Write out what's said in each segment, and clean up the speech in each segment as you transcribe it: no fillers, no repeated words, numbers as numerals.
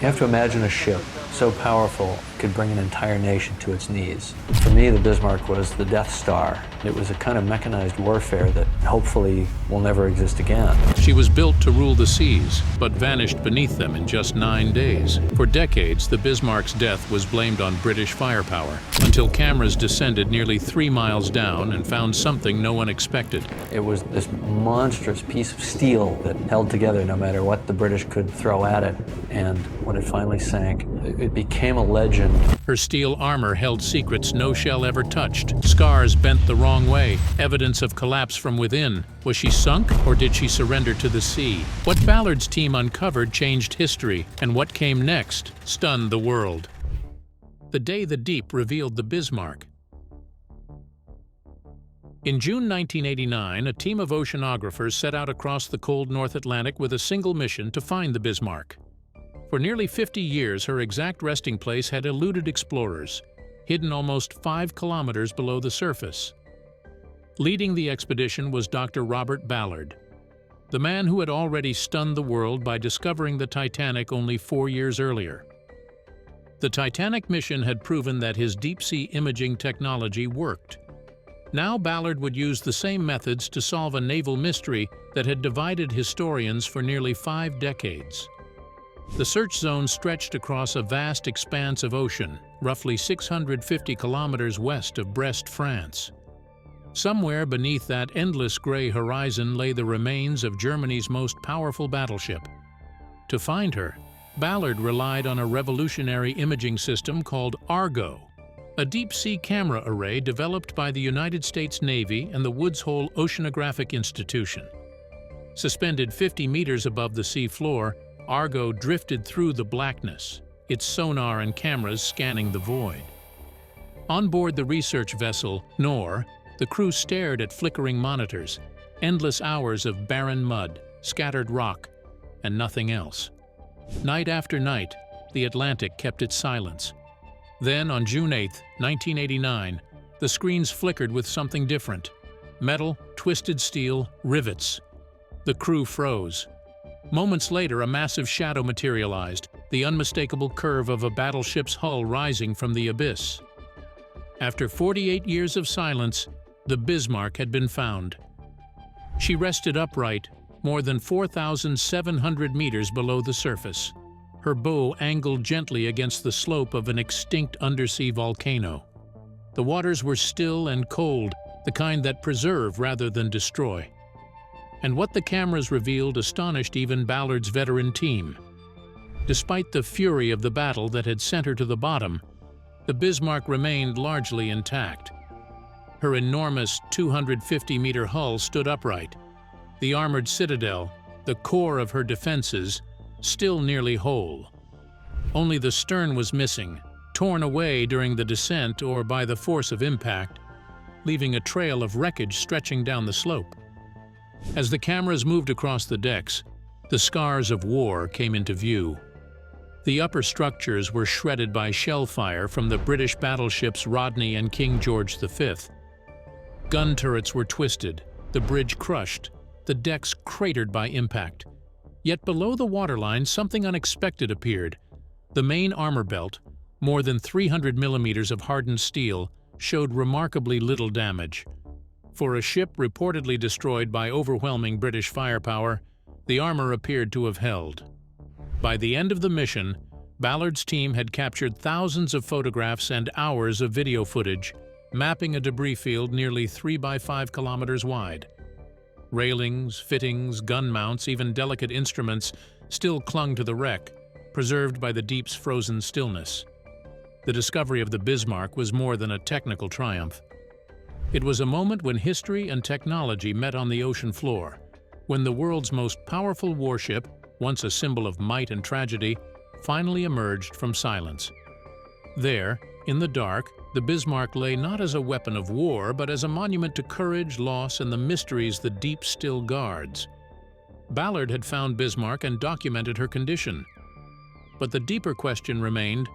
You have to imagine a ship so powerful it could bring an entire nation to its knees. For me, the Bismarck was the Death Star. It was a kind of mechanized warfare that hopefully will never exist again. She was built to rule the seas, but vanished beneath them in just 9 days. For decades, the Bismarck's death was blamed on British firepower, until cameras descended nearly 3 miles down and found something no one expected. It was this monstrous piece of steel that held together no matter what the British could throw at it. And when it finally sank, it became a legend. Her steel armor held secrets no shell ever touched. Scars bent the wrong way, evidence of collapse from within. Was she sunk, or did she surrender to the sea? What Ballard's team uncovered changed history, and what came next stunned the world. The day the deep revealed the Bismarck. In June 1989, a team of oceanographers set out across the cold North Atlantic with a single mission to find the Bismarck. For nearly 50 years, her exact resting place had eluded explorers, hidden almost 5 kilometers below the surface. Leading the expedition was Dr. Robert Ballard, the man who had already stunned the world by discovering the Titanic only 4 years earlier. The Titanic mission had proven that his deep-sea imaging technology worked. Now Ballard would use the same methods to solve a naval mystery that had divided historians for nearly 5 decades. The search zone stretched across a vast expanse of ocean, roughly 650 kilometers west of Brest, France. Somewhere beneath that endless gray horizon lay the remains of Germany's most powerful battleship. To find her, Ballard relied on a revolutionary imaging system called Argo, a deep-sea camera array developed by the United States Navy and the Woods Hole Oceanographic Institution. Suspended 50 meters above the sea floor, Argo drifted through the blackness, its sonar and cameras scanning the void. On board the research vessel, Nor, the crew stared at flickering monitors, endless hours of barren mud, scattered rock, and nothing else. Night after night, the Atlantic kept its silence. Then, on June 8, 1989, the screens flickered with something different. Metal, twisted steel, rivets. The crew froze. Moments later, a massive shadow materialized, the unmistakable curve of a battleship's hull rising from the abyss. After 48 years of silence, the Bismarck had been found. She rested upright, more than 4,700 meters below the surface, her bow angled gently against the slope of an extinct undersea volcano. The waters were still and cold, the kind that preserve rather than destroy. And what the cameras revealed astonished even Ballard's veteran team. Despite the fury of the battle that had sent her to the bottom, the Bismarck remained largely intact. Her enormous 250-meter hull stood upright. The armored citadel, the core of her defenses, still nearly whole. Only the stern was missing, torn away during the descent or by the force of impact, leaving a trail of wreckage stretching down the slope. As the cameras moved across the decks, the scars of war came into view. The upper structures were shredded by shell fire from the British battleships Rodney and King George V. Gun turrets were twisted, the bridge crushed, the decks cratered by impact. Yet below the waterline, something unexpected appeared. The main armor belt, more than 300 millimeters of hardened steel, showed remarkably little damage. For a ship reportedly destroyed by overwhelming British firepower, the armor appeared to have held. By the end of the mission, Ballard's team had captured thousands of photographs and hours of video footage, mapping a debris field nearly 3 by 5 kilometers wide. Railings, fittings, gun mounts, even delicate instruments still clung to the wreck, preserved by the deep's frozen stillness. The discovery of the Bismarck was more than a technical triumph. It was a moment when history and technology met on the ocean floor, when the world's most powerful warship, once a symbol of might and tragedy, finally emerged from silence. There, in the dark, the Bismarck lay not as a weapon of war, but as a monument to courage, loss, and the mysteries the deep still guards. Ballard had found Bismarck and documented her condition. But the deeper question remained,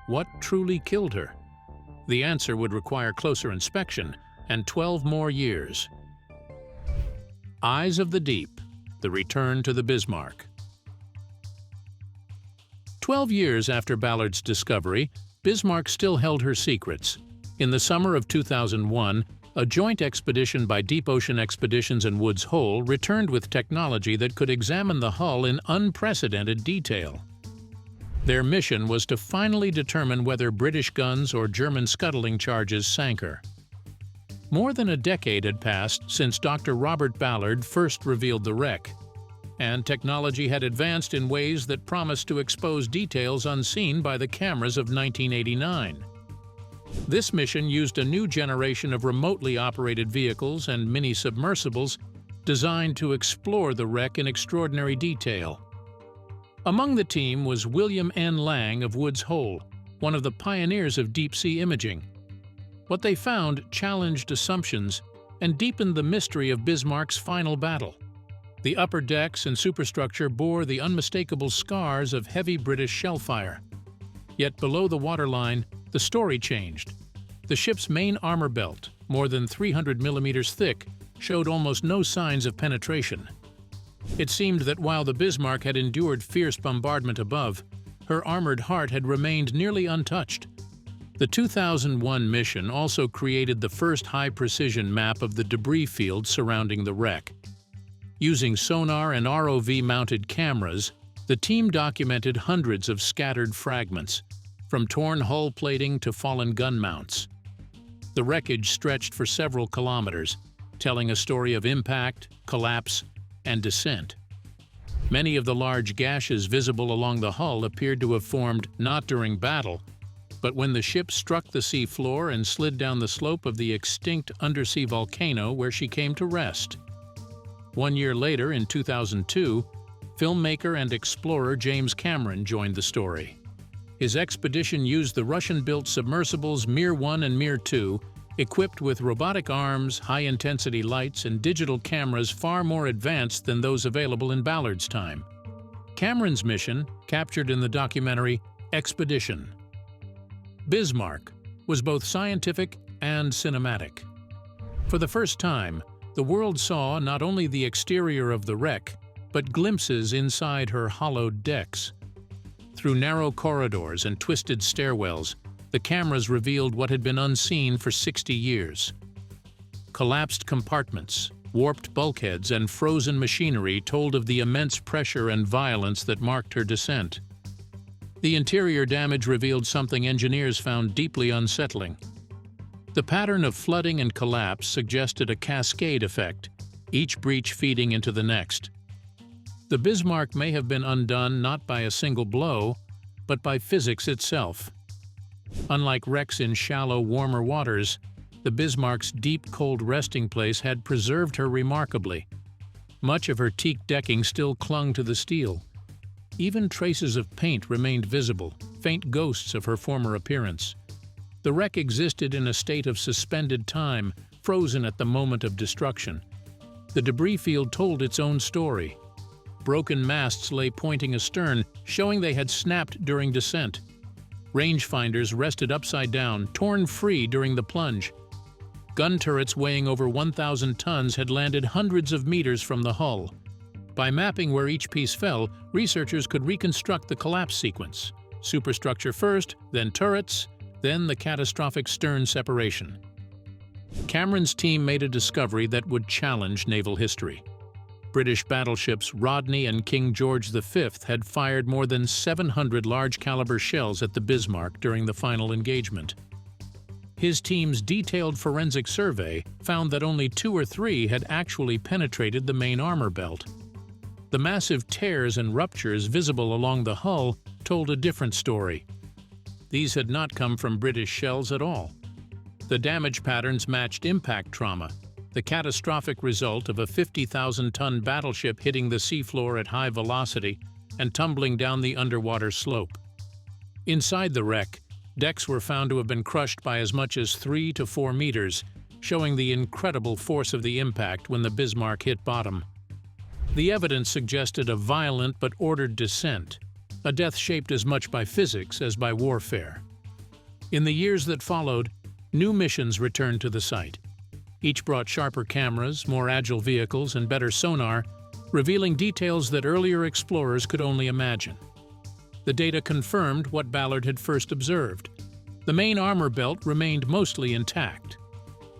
what truly killed her? The answer would require closer inspection and 12 more years. Eyes of the Deep, the return to the Bismarck. 12 years after Ballard's discovery, Bismarck still held her secrets. In the summer of 2001, a joint expedition by Deep Ocean Expeditions and Woods Hole returned with technology that could examine the hull in unprecedented detail. Their mission was to finally determine whether British guns or German scuttling charges sank her. More than a decade had passed since Dr. Robert Ballard first revealed the wreck, and technology had advanced in ways that promised to expose details unseen by the cameras of 1989. This mission used a new generation of remotely operated vehicles and mini-submersibles designed to explore the wreck in extraordinary detail. Among the team was William N. Lang of Woods Hole, one of the pioneers of deep-sea imaging. What they found challenged assumptions and deepened the mystery of Bismarck's final battle. The upper decks and superstructure bore the unmistakable scars of heavy British shell fire. Yet below the waterline, the story changed. The ship's main armor belt, more than 300 millimeters thick, showed almost no signs of penetration. It seemed that while the Bismarck had endured fierce bombardment above, her armored heart had remained nearly untouched. The 2001 mission also created the first high-precision map of the debris field surrounding the wreck. Using sonar and ROV-mounted cameras, the team documented hundreds of scattered fragments, from torn hull plating to fallen gun mounts. The wreckage stretched for several kilometers, telling a story of impact, collapse, and descent. Many of the large gashes visible along the hull appeared to have formed not during battle, but when the ship struck the sea floor and slid down the slope of the extinct undersea volcano where she came to rest. 1 year later, in 2002, filmmaker and explorer James Cameron joined the story. His expedition used the Russian-built submersibles Mir 1 and Mir 2, equipped with robotic arms, high-intensity lights, and digital cameras far more advanced than those available in Ballard's time. Cameron's mission, captured in the documentary Expedition. Bismarck was both scientific and cinematic. For the first time, the world saw not only the exterior of the wreck, but glimpses inside her hollowed decks. Through narrow corridors and twisted stairwells, the cameras revealed what had been unseen for 60 years. Collapsed compartments, warped bulkheads, and frozen machinery told of the immense pressure and violence that marked her descent. The interior damage revealed something engineers found deeply unsettling. The pattern of flooding and collapse suggested a cascade effect, each breach feeding into the next. The Bismarck may have been undone not by a single blow, but by physics itself. Unlike wrecks in shallow, warmer waters, the Bismarck's deep, cold resting place had preserved her remarkably. Much of her teak decking still clung to the steel. Even traces of paint remained visible, faint ghosts of her former appearance. The wreck existed in a state of suspended time, frozen at the moment of destruction. The debris field told its own story. Broken masts lay pointing astern, showing they had snapped during descent. Rangefinders rested upside down, torn free during the plunge. Gun turrets weighing over 1,000 tons had landed hundreds of meters from the hull. By mapping where each piece fell, researchers could reconstruct the collapse sequence. Superstructure first, then turrets, then the catastrophic stern separation. Cameron's team made a discovery that would challenge naval history. British battleships Rodney and King George V had fired more than 700 large-caliber shells at the Bismarck during the final engagement. His team's detailed forensic survey found that only 2 or 3 had actually penetrated the main armor belt. The massive tears and ruptures visible along the hull told a different story. These had not come from British shells at all. The damage patterns matched impact trauma, the catastrophic result of a 50,000-ton battleship hitting the seafloor at high velocity and tumbling down the underwater slope. Inside the wreck, decks were found to have been crushed by as much as 3 to 4 meters, showing the incredible force of the impact when the Bismarck hit bottom. The evidence suggested a violent but ordered descent, a death shaped as much by physics as by warfare. In the years that followed, new missions returned to the site. Each brought sharper cameras, more agile vehicles, and better sonar, revealing details that earlier explorers could only imagine. The data confirmed what Ballard had first observed. The main armor belt remained mostly intact.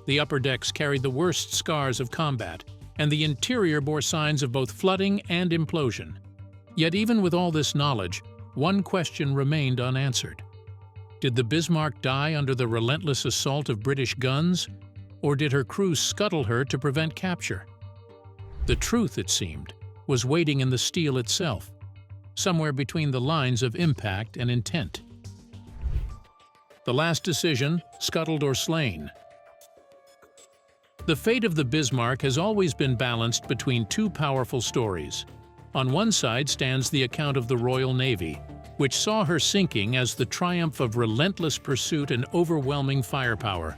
The upper decks carried the worst scars of combat, and the interior bore signs of both flooding and implosion. Yet even with all this knowledge, one question remained unanswered. Did the Bismarck die under the relentless assault of British guns, or did her crew scuttle her to prevent capture? The truth, it seemed, was waiting in the steel itself, somewhere between the lines of impact and intent. The last decision, scuttled or slain. The fate of the Bismarck has always been balanced between two powerful stories. On one side stands the account of the Royal Navy, which saw her sinking as the triumph of relentless pursuit and overwhelming firepower.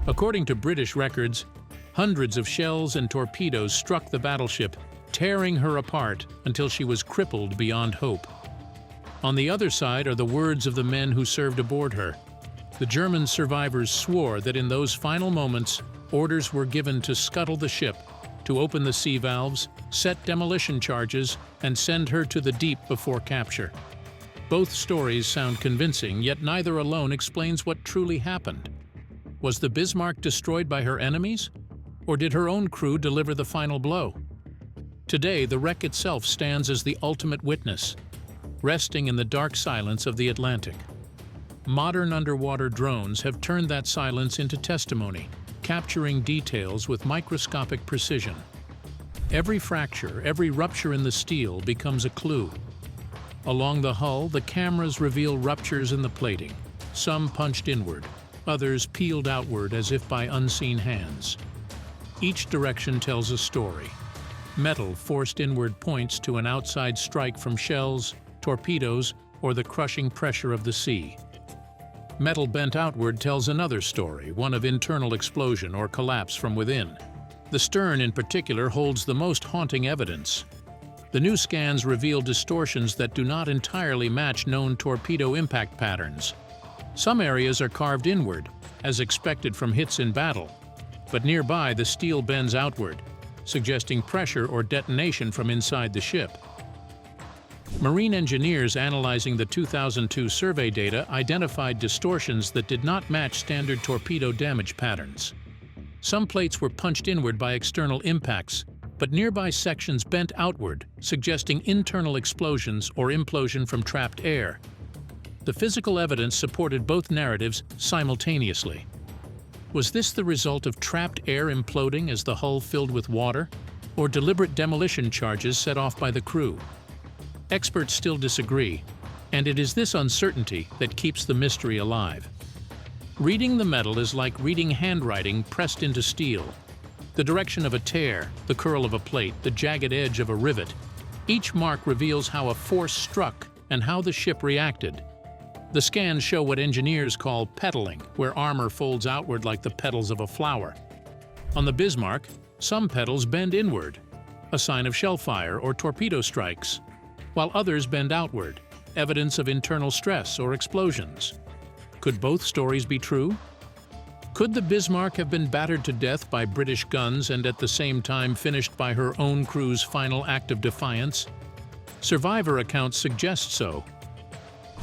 According to British records, hundreds of shells and torpedoes struck the battleship, tearing her apart until she was crippled beyond hope. On the other side are the words of the men who served aboard her. The German survivors swore that in those final moments, orders were given to scuttle the ship, to open the sea valves, set demolition charges, and send her to the deep before capture. Both stories sound convincing, yet neither alone explains what truly happened. Was the Bismarck destroyed by her enemies? Or did her own crew deliver the final blow? Today, the wreck itself stands as the ultimate witness, resting in the dark silence of the Atlantic. Modern underwater drones have turned that silence into testimony, capturing details with microscopic precision. Every fracture, every rupture in the steel becomes a clue. Along the hull, the cameras reveal ruptures in the plating, some punched inward, others peeled outward as if by unseen hands. Each direction tells a story. Metal forced inward points to an outside strike from shells, torpedoes, or the crushing pressure of the sea. Metal bent outward tells another story, one of internal explosion or collapse from within. The stern in particular holds the most haunting evidence. The new scans reveal distortions that do not entirely match known torpedo impact patterns. Some areas are carved inward, as expected from hits in battle, but nearby the steel bends outward, suggesting pressure or detonation from inside the ship. Marine engineers analyzing the 2002 survey data identified distortions that did not match standard torpedo damage patterns. Some plates were punched inward by external impacts, but nearby sections bent outward, suggesting internal explosions or implosion from trapped air. The physical evidence supported both narratives simultaneously. Was this the result of trapped air imploding as the hull filled with water, or deliberate demolition charges set off by the crew? Experts still disagree, and it is this uncertainty that keeps the mystery alive. Reading the metal is like reading handwriting pressed into steel. The direction of a tear, the curl of a plate, the jagged edge of a rivet. Each mark reveals how a force struck and how the ship reacted. The scans show what engineers call petaling, where armor folds outward like the petals of a flower. On the Bismarck, some petals bend inward, a sign of shellfire or torpedo strikes, while others bend outward, evidence of internal stress or explosions. Could both stories be true? Could the Bismarck have been battered to death by British guns and at the same time finished by her own crew's final act of defiance? Survivor accounts suggest so.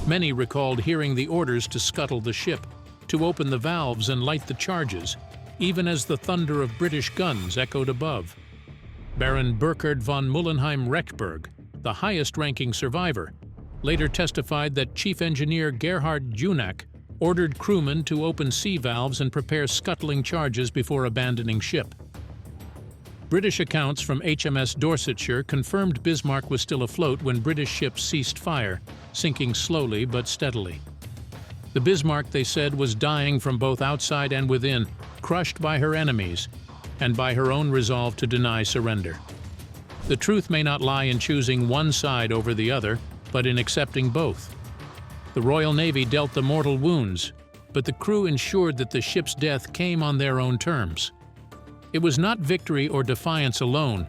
Many recalled hearing the orders to scuttle the ship, to open the valves and light the charges, even as the thunder of British guns echoed above. Baron Burkhard von Mullenheim-Rechberg, the highest-ranking survivor, later testified that Chief Engineer Gerhard Junak ordered crewmen to open sea valves and prepare scuttling charges before abandoning ship. British accounts from HMS Dorsetshire confirmed Bismarck was still afloat when British ships ceased fire, sinking slowly but steadily. The Bismarck, they said, was dying from both outside and within, crushed by her enemies, and by her own resolve to deny surrender. The truth may not lie in choosing one side over the other, but in accepting both. The Royal Navy dealt the mortal wounds, but the crew ensured that the ship's death came on their own terms. It was not victory or defiance alone,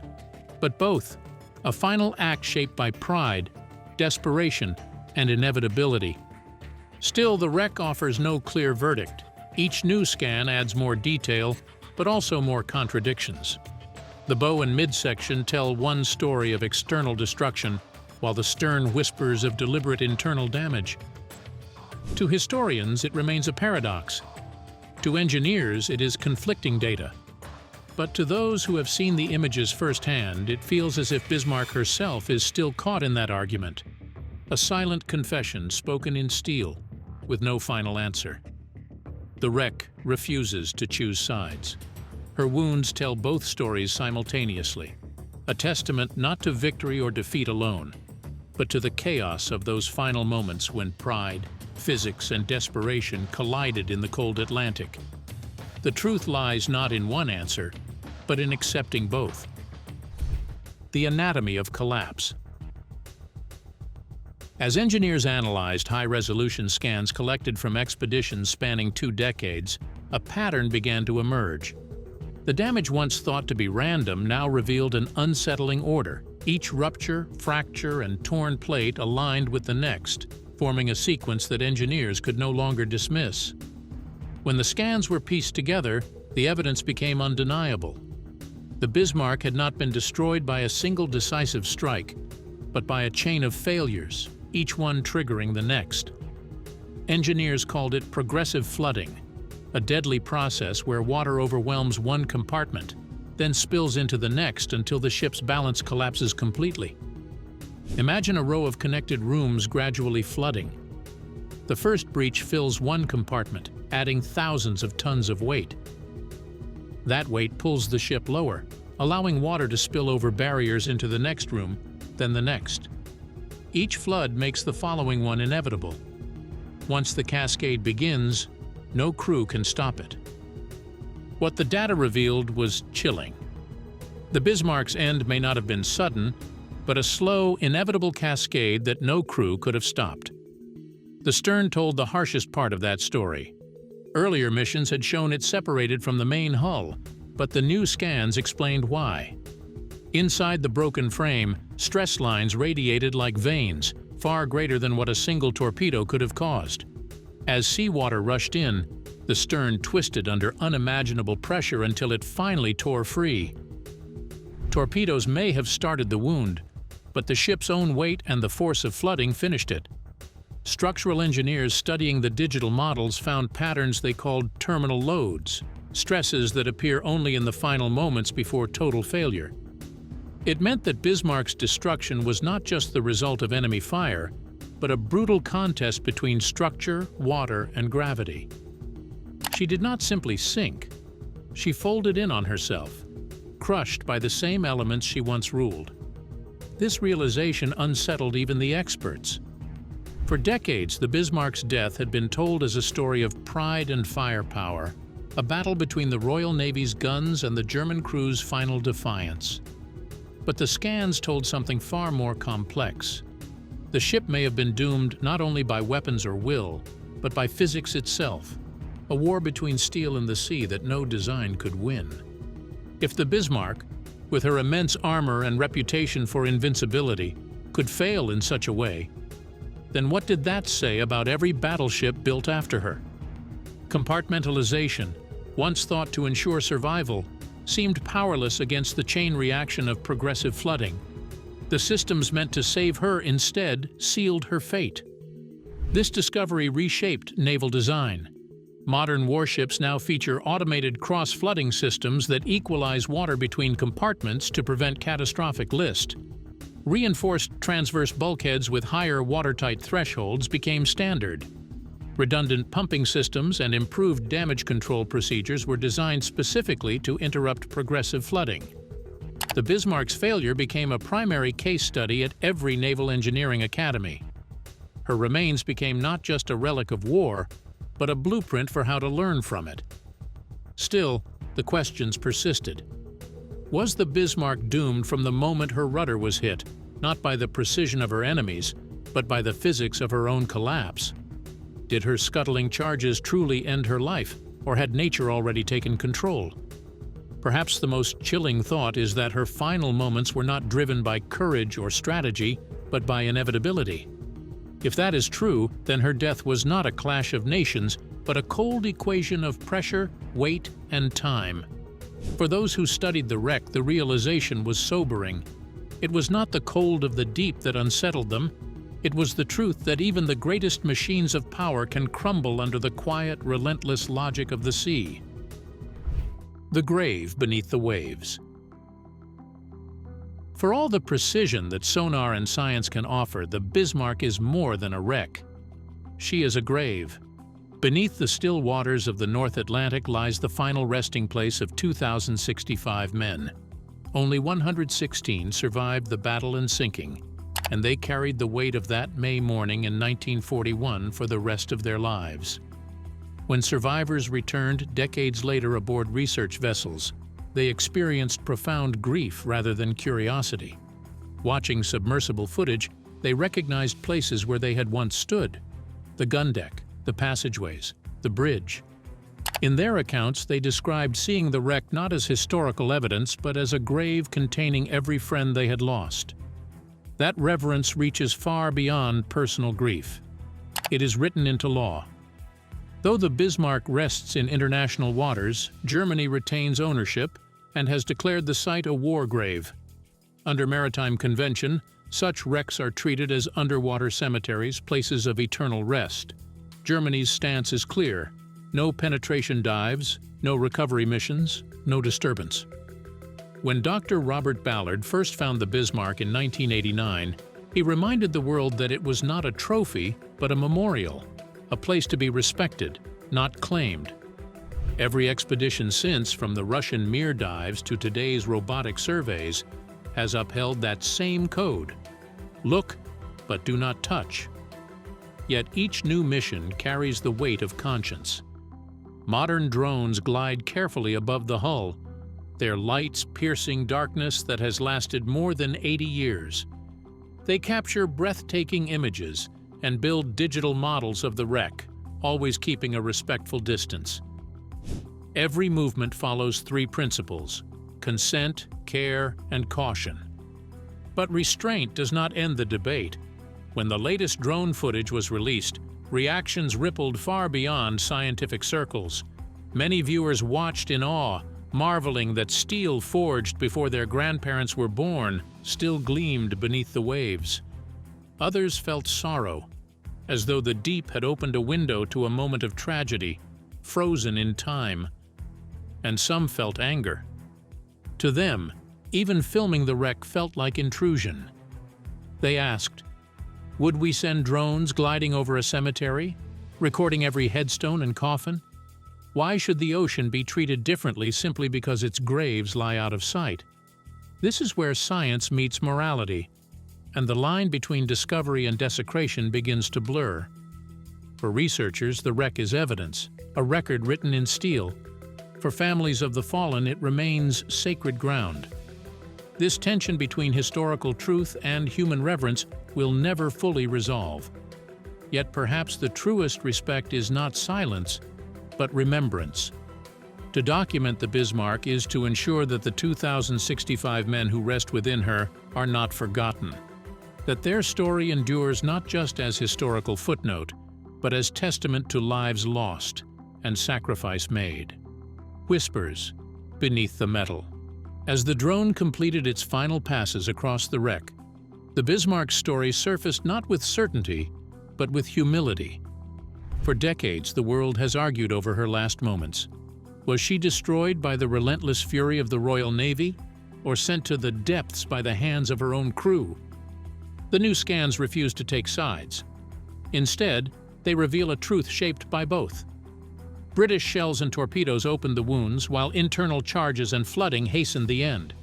but both, a final act shaped by pride, desperation, and inevitability. Still, the wreck offers no clear verdict. Each new scan adds more detail, but also more contradictions. The bow and midsection tell one story of external destruction, while the stern whispers of deliberate internal damage. To historians, it remains a paradox. To engineers, it is conflicting data. But to those who have seen the images firsthand, it feels as if Bismarck herself is still caught in that argument. A silent confession spoken in steel, with no final answer. The wreck refuses to choose sides. Her wounds tell both stories simultaneously, a testament not to victory or defeat alone, but to the chaos of those final moments when pride, physics, and desperation collided in the cold Atlantic. The truth lies not in one answer, but in accepting both. The anatomy of collapse. As engineers analyzed high-resolution scans collected from expeditions spanning 2 decades, a pattern began to emerge. The damage once thought to be random now revealed an unsettling order. Each rupture, fracture, and torn plate aligned with the next, forming a sequence that engineers could no longer dismiss. When the scans were pieced together, the evidence became undeniable. The Bismarck had not been destroyed by a single decisive strike, but by a chain of failures, each one triggering the next. Engineers called it progressive flooding, a deadly process where water overwhelms one compartment, then spills into the next until the ship's balance collapses completely. Imagine a row of connected rooms gradually flooding. The first breach fills one compartment, adding thousands of tons of weight. That weight pulls the ship lower, allowing water to spill over barriers into the next room, then the next. Each flood makes the following one inevitable. Once the cascade begins, no crew can stop it. What the data revealed was chilling. The Bismarck's end may not have been sudden, but a slow, inevitable cascade that no crew could have stopped. The stern told the harshest part of that story. Earlier missions had shown it separated from the main hull, but the new scans explained why. Inside the broken frame, stress lines radiated like veins, far greater than what a single torpedo could have caused. As seawater rushed in, the stern twisted under unimaginable pressure until it finally tore free. Torpedoes may have started the wound, but the ship's own weight and the force of flooding finished it. Structural engineers studying the digital models found patterns they called terminal loads, stresses that appear only in the final moments before total failure. It meant that Bismarck's destruction was not just the result of enemy fire, but a brutal contest between structure, water, and gravity. She did not simply sink. She folded in on herself, crushed by the same elements she once ruled. This realization unsettled even the experts. For decades, the Bismarck's death had been told as a story of pride and firepower, a battle between the Royal Navy's guns and the German crew's final defiance. But the scans told something far more complex. The ship may have been doomed not only by weapons or will, but by physics itself, a war between steel and the sea that no design could win. If the Bismarck, with her immense armor and reputation for invincibility, could fail in such a way, then what did that say about every battleship built after her? Compartmentalization, once thought to ensure survival, seemed powerless against the chain reaction of progressive flooding. The systems meant to save her instead sealed her fate. This discovery reshaped naval design. Modern warships now feature automated cross-flooding systems that equalize water between compartments to prevent catastrophic list. Reinforced transverse bulkheads with higher watertight thresholds became standard. Redundant pumping systems and improved damage control procedures were designed specifically to interrupt progressive flooding. The Bismarck's failure became a primary case study at every naval engineering academy. Her remains became not just a relic of war, but a blueprint for how to learn from it. Still, the questions persisted. Was the Bismarck doomed from the moment her rudder was hit, not by the precision of her enemies, but by the physics of her own collapse? Did her scuttling charges truly end her life, or had nature already taken control? Perhaps the most chilling thought is that her final moments were not driven by courage or strategy, but by inevitability. If that is true, then her death was not a clash of nations, but a cold equation of pressure, weight, and time. For those who studied the wreck, the realization was sobering. It was not the cold of the deep that unsettled them. It was the truth that even the greatest machines of power can crumble under the quiet, relentless logic of the sea. The grave beneath the waves. For all the precision that sonar and science can offer, the Bismarck is more than a wreck. She is a grave. Beneath the still waters of the North Atlantic lies the final resting place of 2,065 men. Only 116 survived the battle and sinking, and they carried the weight of that May morning in 1941 for the rest of their lives. When survivors returned decades later aboard research vessels, they experienced profound grief rather than curiosity. Watching submersible footage, they recognized places where they had once stood: the gun deck, the passageways, the bridge. In their accounts, they described seeing the wreck not as historical evidence, but as a grave containing every friend they had lost. That reverence reaches far beyond personal grief. It is written into law. Though the Bismarck rests in international waters, Germany retains ownership and has declared the site a war grave. Under maritime convention, such wrecks are treated as underwater cemeteries, places of eternal rest. Germany's stance is clear: no penetration dives, no recovery missions, no disturbance. When Dr. Robert Ballard first found the Bismarck in 1989, he reminded the world that it was not a trophy, but a memorial, a place to be respected, not claimed. Every expedition since, from the Russian Mir dives to today's robotic surveys, has upheld that same code: look, but do not touch. Yet each new mission carries the weight of conscience. Modern drones glide carefully above the hull, their lights piercing darkness that has lasted more than 80 years. They capture breathtaking images and build digital models of the wreck, always keeping a respectful distance. Every movement follows three principles: consent, care, and caution. But restraint does not end the debate. When the latest drone footage was released, reactions rippled far beyond scientific circles. Many viewers watched in awe, marveling that steel forged before their grandparents were born still gleamed beneath the waves. Others felt sorrow, as though the deep had opened a window to a moment of tragedy, frozen in time. And some felt anger. To them, even filming the wreck felt like intrusion. They asked, would we send drones gliding over a cemetery, recording every headstone and coffin? Why should the ocean be treated differently simply because its graves lie out of sight? This is where science meets morality, and the line between discovery and desecration begins to blur. For researchers, the wreck is evidence, a record written in steel. For families of the fallen, it remains sacred ground. This tension between historical truth and human reverence will never fully resolve. Yet perhaps the truest respect is not silence, but remembrance. To document the Bismarck is to ensure that the 2,065 men who rest within her are not forgotten, that their story endures not just as historical footnote, but as testament to lives lost and sacrifice made. Whispers beneath the metal. As the drone completed its final passes across the wreck, the Bismarck's story surfaced not with certainty, but with humility. For decades, the world has argued over her last moments. Was she destroyed by the relentless fury of the Royal Navy, or sent to the depths by the hands of her own crew? The new scans refuse to take sides. Instead, they reveal a truth shaped by both. British shells and torpedoes opened the wounds, while internal charges and flooding hastened the end.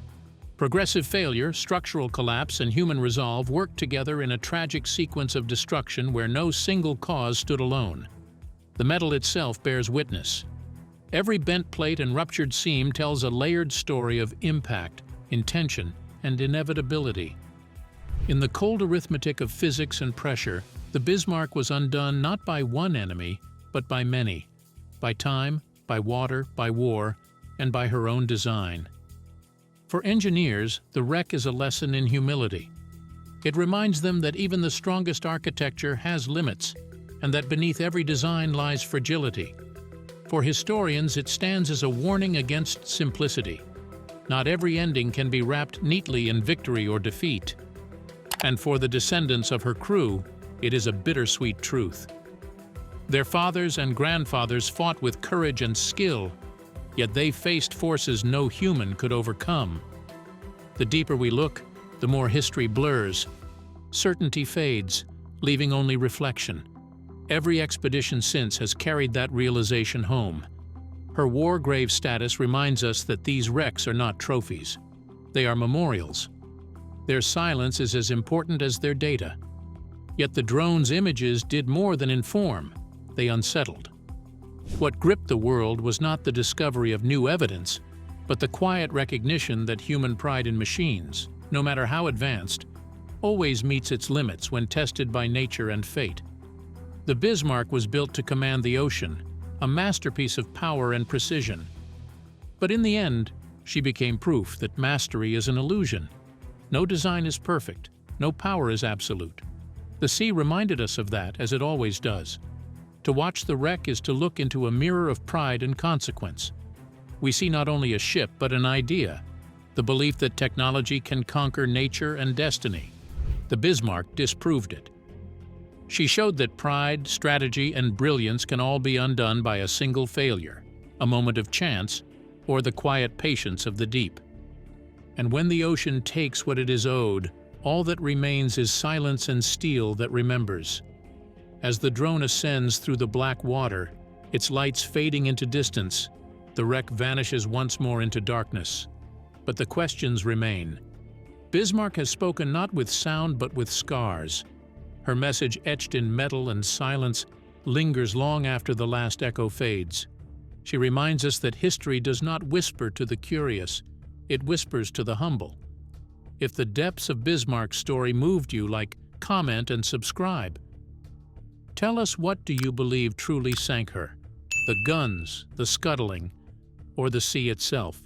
Progressive failure, structural collapse, and human resolve worked together in a tragic sequence of destruction where no single cause stood alone. The metal itself bears witness. Every bent plate and ruptured seam tells a layered story of impact, intention, and inevitability. In the cold arithmetic of physics and pressure, the Bismarck was undone not by one enemy, but by many. By time, by water, by war, and by her own design. For engineers, the wreck is a lesson in humility. It reminds them that even the strongest architecture has limits, and that beneath every design lies fragility. For historians, it stands as a warning against simplicity. not every ending can be wrapped neatly in victory or defeat. And for the descendants of her crew, it is a bittersweet truth. Their fathers and grandfathers fought with courage and skill, yet they faced forces no human could overcome. The deeper we look, the more history blurs. Certainty fades, leaving only reflection. Every expedition since has carried that realization home. Her war grave status reminds us that these wrecks are not trophies. They are memorials. Their silence is as important as their data. Yet the drone's images did more than inform. They unsettled. What gripped the world was not the discovery of new evidence, but the quiet recognition that human pride in machines, no matter how advanced, always meets its limits when tested by nature and fate. The Bismarck was built to command the ocean, a masterpiece of power and precision. But in the end, she became proof that mastery is an illusion. No design is perfect, no power is absolute. The sea reminded us of that, as it always does. To watch the wreck is to look into a mirror of pride and consequence. We see not only a ship, but an idea, the belief that technology can conquer nature and destiny. The Bismarck disproved it. She showed that pride, strategy, and brilliance can all be undone by a single failure, a moment of chance, or the quiet patience of the deep. And when the ocean takes what it is owed, all that remains is silence and steel that remembers. As the drone ascends through the black water, its lights fading into distance, the wreck vanishes once more into darkness. But the questions remain. Bismarck has spoken not with sound but with scars. Her message, etched in metal and silence, lingers long after the last echo fades. She reminds us that history does not whisper to the curious, it whispers to the humble. If the depths of Bismarck's story moved you, comment and subscribe. Tell us, what do you believe truly sank her? The guns, the scuttling, or the sea itself?